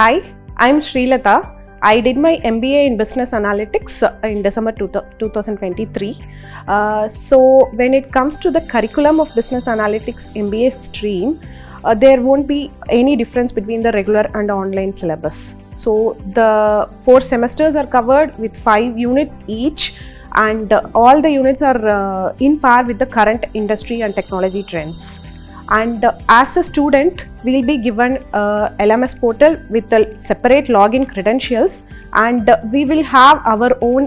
Hi, I'm Shria. I did my MBA in Business Analytics in December 2023. So when it comes to the curriculum of Business Analytics MBA stream, there won't be any difference between the regular and online syllabus. So the 4 semesters are covered with 5 units each, and all the units are in par with the current industry and technology trends. And as a student, we will be given a LMS portal with a separate login credentials, and we will have our own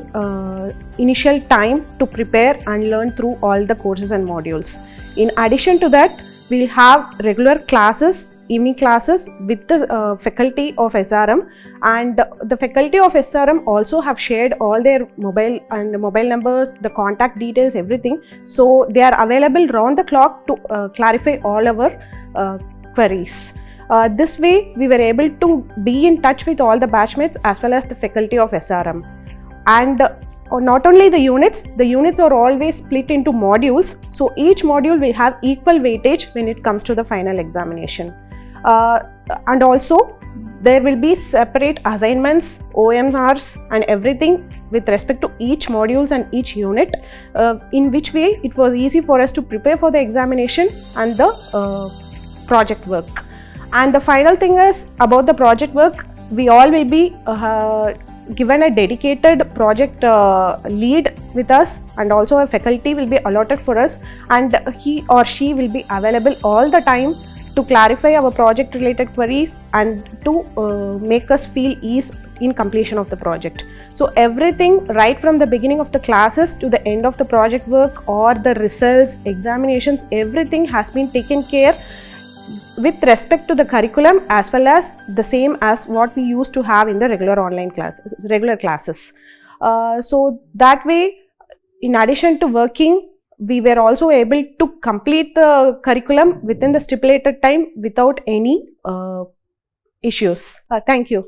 initial time to prepare and learn through all the courses and modules. In addition to that, we will have regular classes, evening classes with the faculty of SRM, and the faculty of SRM also have shared all their mobile numbers, the contact details, everything. So they are available round the clock to clarify all our queries. This way we were able to be in touch with all the batchmates as well as the faculty of SRM. And not only the units are always split into modules, so each module will have equal weightage when it comes to the final examination. And also there will be separate assignments, OMRs and everything with respect to each modules and each unit, in which way it was easy for us to prepare for the examination and the project work. And the final thing is about the project work, we all will be given a dedicated project lead with us, and also a faculty will be allotted for us, and he or she will be available all the time to clarify our project related queries and to make us feel ease in completion of the project. So everything right from the beginning of the classes to the end of the project work or the results, examinations, everything has been taken care with respect to the curriculum as well as the same as what we used to have in the regular classes. So that way, in addition to working, we were also able to complete the curriculum within the stipulated time without any issues. Thank you.